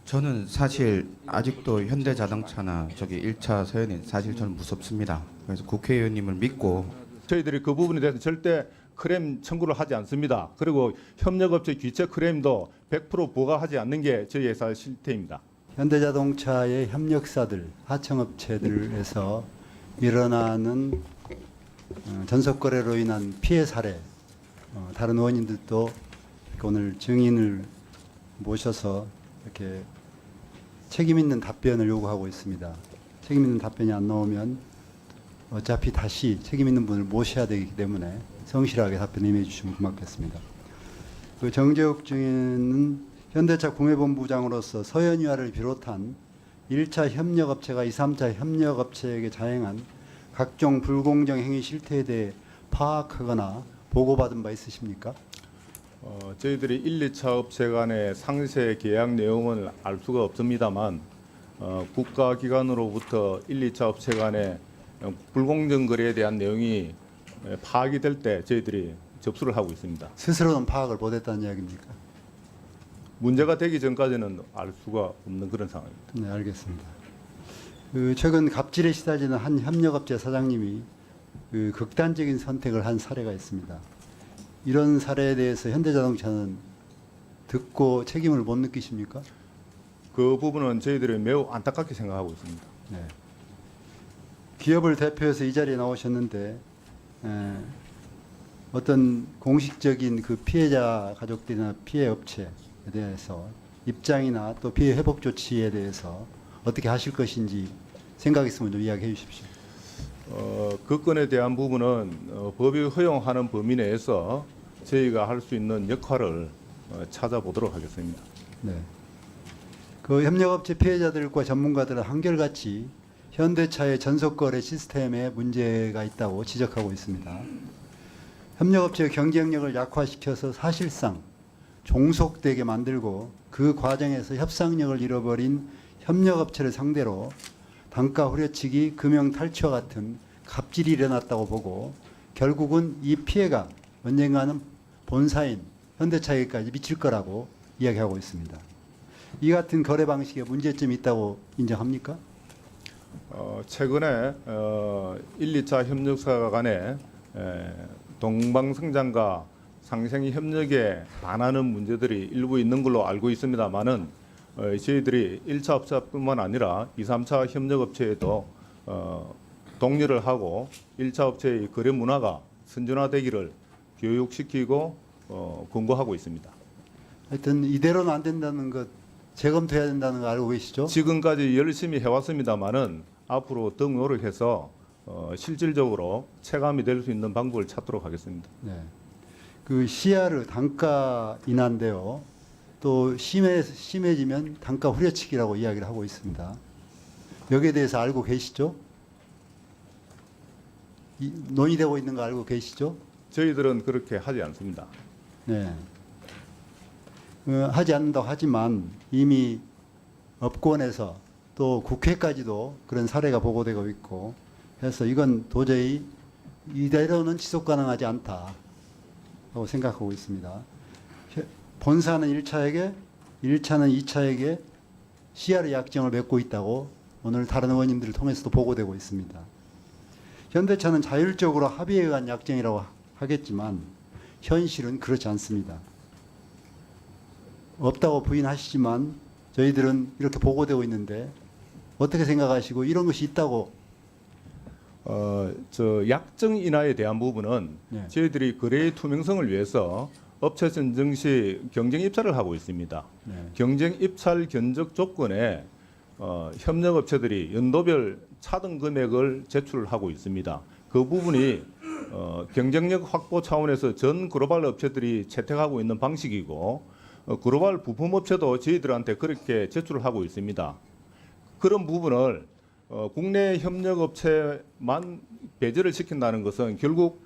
저는 사실 아직도 현대자동차나 저기 1차 서현이 사실 저는 무섭습니다. 그래서 국회의원님을 믿고 저희들이 그 부분에 대해서 절대 크레임 청구를 하지 않습니다. 그리고 협력업체 귀책 크레임도 100% 부과하지 않는 게 저희 회사의 실태입니다. 현대자동차의 협력사들, 하청업체들에서 일어나는 전속거래로 인한 피해 사례, 다른 의원님들도 오늘 증인을 모셔서 이렇게 책임 있는 답변을 요구하고 있습니다. 책임 있는 답변이 안 나오면 어차피 다시 책임 있는 분을 모셔야 되기 때문에 성실하게 답변 임해 주시면 고맙겠습니다. 그 정재욱 증인은 현대차 구매본부장으로서 서현유아를 비롯한 1차 협력업체가 2, 3차 협력업체에게 자행한 각종 불공정 행위 실태에 대해 파악하거나 보고받은 바 있으십니까? 저희들이 1, 2차 업체 간의 상세 계약 내용을 알 수가 없습니다만 국가기관으로부터 1, 2차 업체 간의 불공정 거래에 대한 내용이 파악이 될 때 저희들이 접수를 하고 있습니다. 스스로는 파악을 못했다는 이야기입니까? 문제가 되기 전까지는 알 수가 없는 그런 상황입니다. 네, 알겠습니다. 최근 갑질에 시달리는 한 협력업체 사장님이 극단적인 선택을 한 사례가 있습니다. 이런 사례에 대해서 현대자동차는 듣고 책임을 못 느끼십니까? 그 부분은 저희들이 매우 안타깝게 생각하고 있습니다. 네. 기업을 대표해서 이 자리에 나오셨는데 어떤 공식적인 그 피해자 가족들이나 피해 업체에 대해서 입장이나 또 피해 회복 조치에 대해서 어떻게 하실 것인지 생각 있으면 좀 이야기해 주십시오. 그 건에 대한 부분은 법이 허용하는 범위 내에서 저희가 할 수 있는 역할을 찾아보도록 하겠습니다. 네. 그 협력업체 피해자들과 전문가들은 한결같이 현대차의 전속거래 시스템에 문제가 있다고 지적하고 있습니다. 협력업체의 경쟁력을 약화시켜서 사실상 종속되게 만들고 그 과정에서 협상력을 잃어버린 협력업체를 상대로 단가 후려치기, 금융 탈취와 같은 갑질이 일어났다고 보고 결국은 이 피해가 언젠가는 본사인 현대차에게까지 미칠 거라고 이야기하고 있습니다. 이 같은 거래 방식에 문제점이 있다고 인정합니까? 최근에 1, 2차 협력사 간의 동방성장과 상생 협력에 반하는 문제들이 일부 있는 걸로 알고 있습니다만은 저희들이 1차 업체뿐만 아니라 2, 3차 협력업체에도 독려를 하고 1차 업체의 거래 문화가 선진화되기를 교육시키고 권고하고 있습니다. 하여튼 이대로는 안 된다는 것, 재검토해야 된다는 거 알고 계시죠? 지금까지 열심히 해왔습니다만은 앞으로 더 노력해서 실질적으로 체감이 될 수 있는 방법을 찾도록 하겠습니다. 네. 그 CR 단가 인하인데요. 또 심해지면 단가 후려치기라고 이야기를 하고 있습니다. 여기에 대해서 알고 계시죠? 논의되고 있는 거 알고 계시죠? 저희들은 그렇게 하지 않습니다. 네. 하지 않는다고 하지만 이미 업권에서 또 국회까지도 그런 사례가 보고되고 있고 해서 이건 도저히 이대로는 지속 가능하지 않다고 생각하고 있습니다. 본사는 1차에게, 1차는 2차에게 CR 약정을 맺고 있다고 오늘 다른 의원님들을 통해서도 보고되고 있습니다. 현대차는 자율적으로 합의에 의한 약정이라고 하겠지만 현실은 그렇지 않습니다. 없다고 부인하시지만 저희들은 이렇게 보고되고 있는데 어떻게 생각하시고 이런 것이 있다고? 저 약정 인하에 대한 부분은 네. 저희들이 거래의 투명성을 위해서 업체 선정 시 경쟁 입찰을 하고 있습니다. 네. 경쟁 입찰 견적 조건에 협력업체들이 연도별 차등 금액을 제출하고 있습니다. 그 부분이 경쟁력 확보 차원에서 전 글로벌 업체들이 채택하고 있는 방식이고 글로벌 부품업체도 저희들한테 그렇게 제출을 하고 있습니다. 그런 부분을 국내 협력업체만 배제를 시킨다는 것은 결국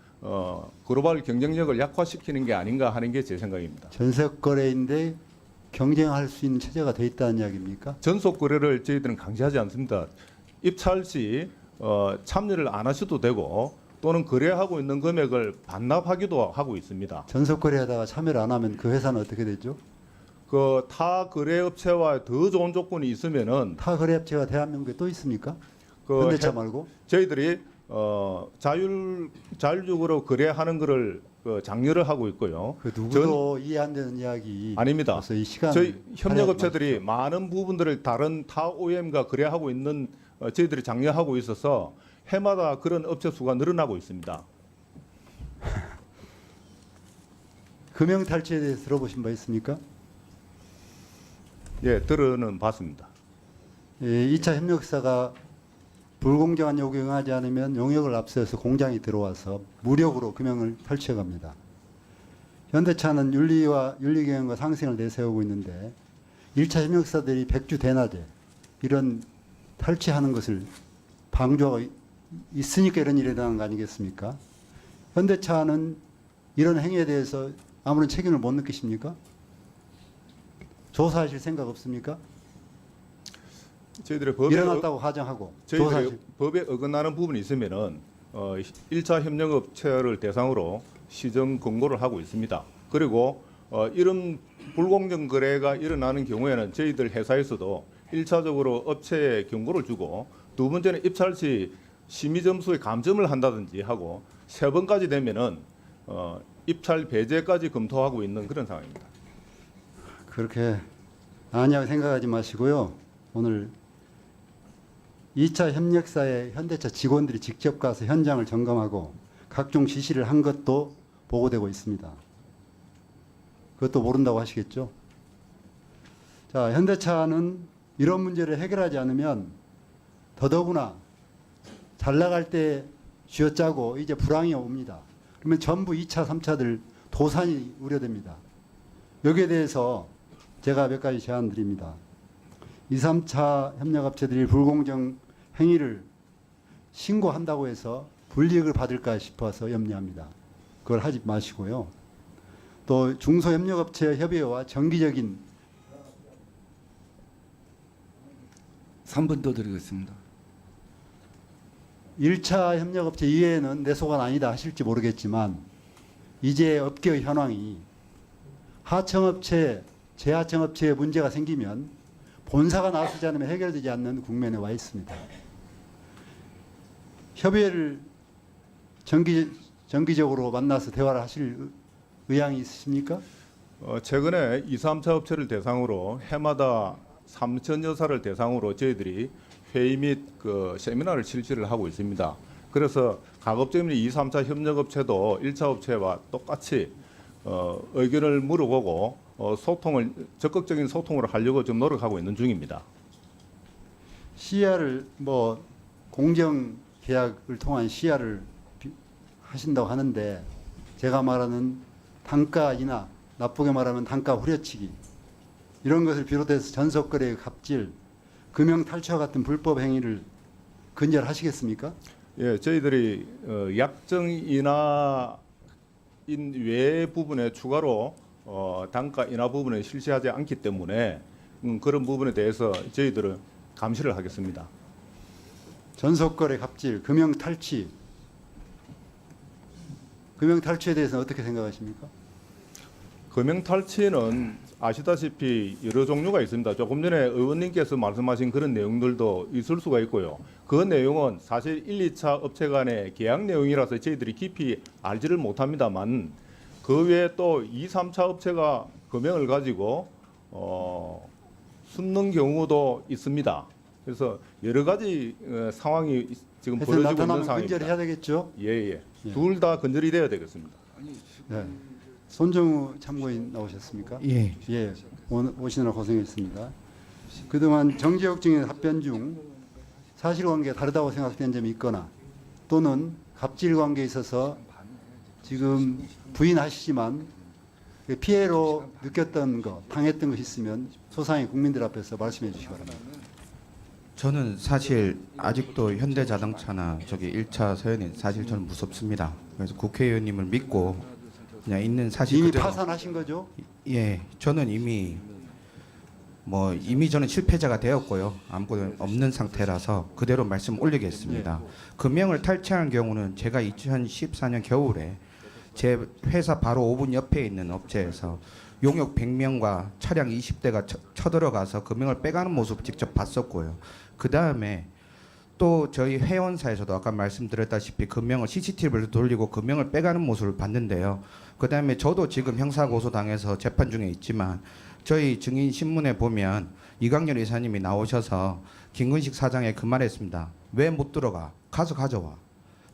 글로벌 경쟁력을 약화시키는 게 아닌가 하는 게 제 생각입니다. 전세거래인데 경쟁할 수 있는 체제가 돼 있다는 이야기입니까? 전속 거래를 저희들은 강제하지 않습니다. 입찰 시 참여를 안 하셔도 되고 또는 거래하고 있는 금액을 반납하기도 하고 있습니다. 전속거래하다가 참여를 안 하면 그 회사는 어떻게 되죠? 그 타 거래 업체와 더 좋은 조건이 있으면은 타 거래업체가 대한민국에 또 있습니까? 그 현대차 말고? 저희들이 자율적으로 거래하는 거를 그 장려를 하고 있고요. 그 누구도 이해 안 되는 이야기. 아닙니다. 그래서 이 시간 저희 협력업체들이 많은 부분들을 다른 타 OEM과 거래하고 있는 저희들이 장려하고 있어서 해마다 그런 업체 수가 늘어나고 있습니다. 금융 탈취에 대해서 들어보신 바 있습니까? 예, 들어는 봤습니다. 예, 2차 협력사가 불공정한 요구에 응하지 않으면 용역을 압수해서 공장이 들어와서 무력으로 금융을 탈취해갑니다. 현대차는 윤리와 윤리경영과 상생을 내세우고 있는데 1차 협력사들이 백주 대낮에 이런 탈취하는 것을 방조하고 있으니까 이런 일이 일어나는 거 아니겠습니까? 현대차는 이런 행위에 대해서 아무런 책임을 못 느끼십니까? 조사하실 생각 없습니까? 저희들의 법에 일어났다고 가정하고 저희들의 조사하실. 법에 어긋나는 부분이 있으면은 1차 협력업체를 대상으로 시정 권고를 하고 있습니다. 그리고 이런 불공정 거래가 일어나는 경우에는 저희들 회사에서도 1차적으로 업체에 경고를 주고 두 번째는 입찰 시 심의 점수에 감점을 한다든지 하고 세 번까지 되면은 입찰 배제까지 검토하고 있는 그런 상황입니다. 그렇게 아니하고 생각하지 마시고요. 오늘 2차 협력사의 현대차 직원들이 직접 가서 현장을 점검하고 각종 지시를 한 것도 보고되고 있습니다. 그것도 모른다고 하시겠죠? 자, 현대차는 이런 문제를 해결하지 않으면 더더구나 잘 나갈 때 쥐어짜고 이제 불황이 옵니다. 그러면 전부 2차, 3차들 도산이 우려됩니다. 여기에 대해서 제가 몇 가지 제안 드립니다. 2, 3차 협력업체들이 불공정 행위를 신고한다고 해서 불이익을 받을까 싶어서 염려합니다. 그걸 하지 마시고요. 또 중소협력업체 협의회와 정기적인 3분 더 드리겠습니다. 1차 협력업체 이외에는 내 속은 아니다 하실지 모르겠지만 이제 업계의 현황이 하청업체, 재하청업체에 문제가 생기면 본사가 나서지 않으면 해결되지 않는 국면에 와 있습니다. 협의회를 정기적으로 만나서 대화를 하실 의향이 있으십니까? 최근에 2, 3차 업체를 대상으로 해마다 3천 여사를 대상으로 저희들이 회의 및 그 세미나를 실시를 하고 있습니다. 그래서 각 업체인 2, 3차 협력업체도 1차 업체와 똑같이 의견을 물어보고 소통을 적극적인 소통을 하려고 좀 노력하고 있는 중입니다. CR을 뭐 공정 계약을 통한 CR을 하신다고 하는데 제가 말하는 단가 인하, 나쁘게 말하면 단가 후려치기 이런 것을 비롯해서 전속거래의 갑질, 금융 탈취와 같은 불법 행위를 근절하시겠습니까? 예, 저희들이 약정 인하인 외 부분에 추가로 단가 인하 부분을 실시하지 않기 때문에 그런 부분에 대해서 저희들은 감시를 하겠습니다. 전속거래 갑질, 금융 탈취, 금융 탈취에 대해서는 어떻게 생각하십니까? 금융 탈취는 아시다시피 여러 종류가 있습니다. 조금 전에 의원님께서 말씀하신 그런 내용들도 있을 수가 있고요. 그 내용은 사실 1, 2차 업체 간의 계약 내용이라서 저희들이 깊이 알지를 못합니다만 그 외에 또 2, 3차 업체가 금융을 가지고 숨는 경우도 있습니다. 그래서 여러 가지 상황이 지금 해서 벌어지고 있는 나타나면 상황입니다. 근절해야 되겠죠? 예. 예. 둘 다 근절이 돼야 되겠습니다. 네. 손정우 참고인 나오셨습니까? 예. 예, 오시느라 고생했습니다. 그동안 정재혁 증인 답변 중 사실관계가 다르다고 생각된 점이 있거나 또는 갑질관계에 있어서 지금 부인하시지만 피해로 느꼈던 거, 당했던 것이 있으면 소상히 국민들 앞에서 말씀해 주시기 바랍니다. 저는 사실 아직도 현대자동차나 저기 1차 서현이 사실 저는 무섭습니다. 그래서 국회의원님을 믿고 그냥 있는 사실 이미 그대로 파산하신 거죠? 예, 저는 이미 저는 실패자가 되었고요. 아무것도 없는 상태라서 그대로 말씀 올리겠습니다. 금융을 탈취한 경우는 제가 2014년 겨울에 제 회사 바로 5분 옆에 있는 업체에서 용역 100명과 차량 20대가 쳐들어가서 금형을 빼가는 모습 직접 봤었고요. 그 다음에 또 저희 회원사에서도 아까 말씀드렸다시피 금형을 CCTV를 돌리고 금형을 빼가는 모습을 봤는데요. 그 다음에 저도 지금 형사고소당해서 재판 중에 있지만 저희 증인 신문에 보면 이광열 이사님이 나오셔서 김근식 사장에 그 말했습니다. 왜 못 들어가? 가서 가져와.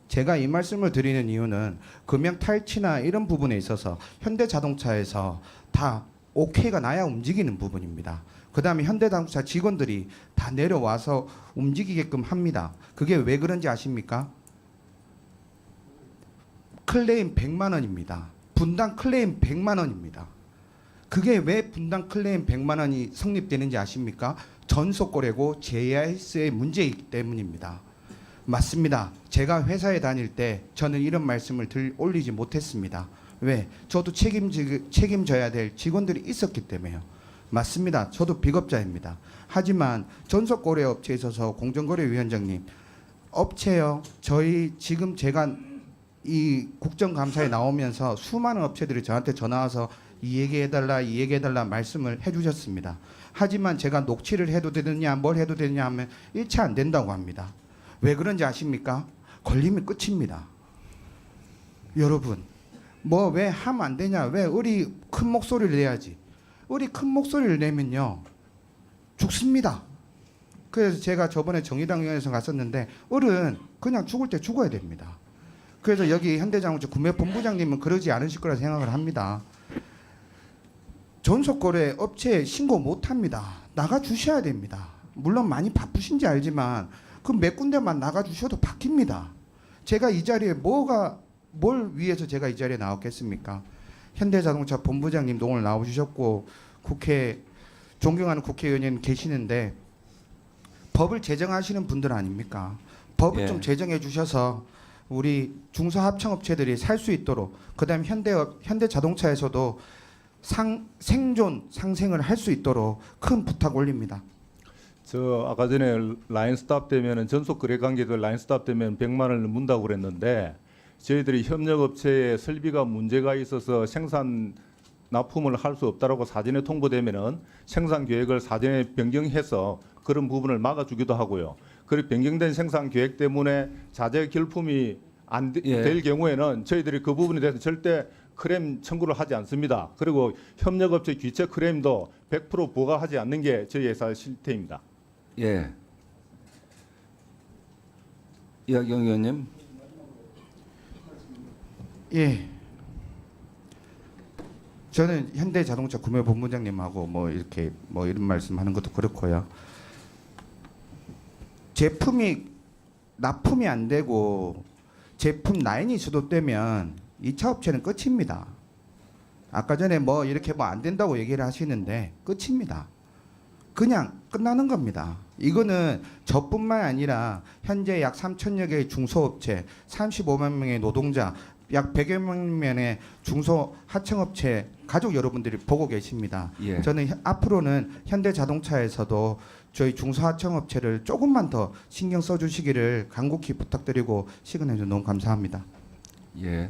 제가 이 말씀을 드리는 이유는 금형 탈취나 이런 부분에 있어서 현대자동차에서 다 오케이가 나야 움직이는 부분입니다. 그 다음에 현대자동차 직원들이 다 내려와서 움직이게끔 합니다. 그게 왜 그런지 아십니까? 클레임 100만 원입니다. 분당 클레임 100만 원입니다. 그게 왜 분당 클레임 100만 원이 성립되는지 아십니까? 전속거래고 JIS의 문제이기 때문입니다. 맞습니다. 제가 회사에 다닐 때 저는 이런 말씀을 올리지 못했습니다. 왜? 저도 책임져야 될 직원들이 있었기 때문에요. 맞습니다. 저도 비겁자입니다. 하지만 전속거래 업체에 있어서 공정거래위원장님, 업체요. 저희 지금 제가 이 국정감사에 나오면서 수많은 업체들이 저한테 전화 와서 이 얘기해달라 이 얘기해달라 말씀을 해주셨습니다. 하지만 제가 녹취를 해도 되느냐 뭘 해도 되느냐 하면 일치 안 된다고 합니다. 왜 그런지 아십니까? 걸리면 끝입니다. 여러분 뭐 왜 하면 안 되냐, 왜 우리 큰 목소리를 내야지. 우리 큰 목소리를 내면요 죽습니다. 그래서 제가 저번에 정의당에서 갔었는데 어른 그냥 죽을 때 죽어야 됩니다. 그래서 여기 현대자동차 구매본부장님은 그러지 않으실 거라 생각을 합니다. 전속거래 업체에 신고 못합니다. 나가주셔야 됩니다. 물론 많이 바쁘신지 알지만 그 몇 군데만 나가주셔도 바뀝니다. 제가 이 자리에 뭘 위해서 제가 이 자리에 나왔겠습니까? 현대자동차 본부장님도 오늘 나오셨고 존경하는 국회의원님 계시는데 법을 제정하시는 분들 아닙니까? 법을 예. 좀 제정해 주셔서 우리 중소합청업체들이 살 수 있도록, 그다음 현대자동차에서도 상생을 할 수 있도록 큰 부탁 올립니다. 저 아까 전에 라인 스탑 되면은 전속 거래 관계들 라인 스탑 되면 100만 원을 문다고 그랬는데 저희들이 협력업체에 설비가 문제가 있어서 생산 납품을 할 수 없다라고 사전에 통보되면은 생산 계획을 사전에 변경해서 그런 부분을 막아주기도 하고요. 그리고 변경된 생산 계획 때문에 자재 결품이 안 될 경우에는 저희들이 그 부분에 대해서 절대 크레임 청구를 하지 않습니다. 그리고 협력업체 귀책 크레임도 100% 부과하지 않는 게 저희 회사의 실태입니다. 예. 이학영 의원님. 예. 저는 현대자동차 구매본부장님하고 뭐 이렇게 뭐 이런 말씀하는 것도 그렇고요. 제품이 납품이 안 되고 제품 라인이 수도되면 2차 업체는 끝입니다. 아까 전에 뭐 이렇게 뭐 안 된다고 얘기를 하시는데 끝입니다. 그냥 끝나는 겁니다. 이거는 저뿐만 아니라 현재 약 3천여 개의 중소업체, 35만 명의 노동자, 약 100여 명의 중소 하청업체 가족 여러분들이 보고 계십니다. 예. 저는 앞으로는 현대자동차에서도 저희 중소하청업체를 조금만 더 신경 써주시기를 간곡히 부탁드리고 시간을 내주셔서 너무 감사합니다. 예.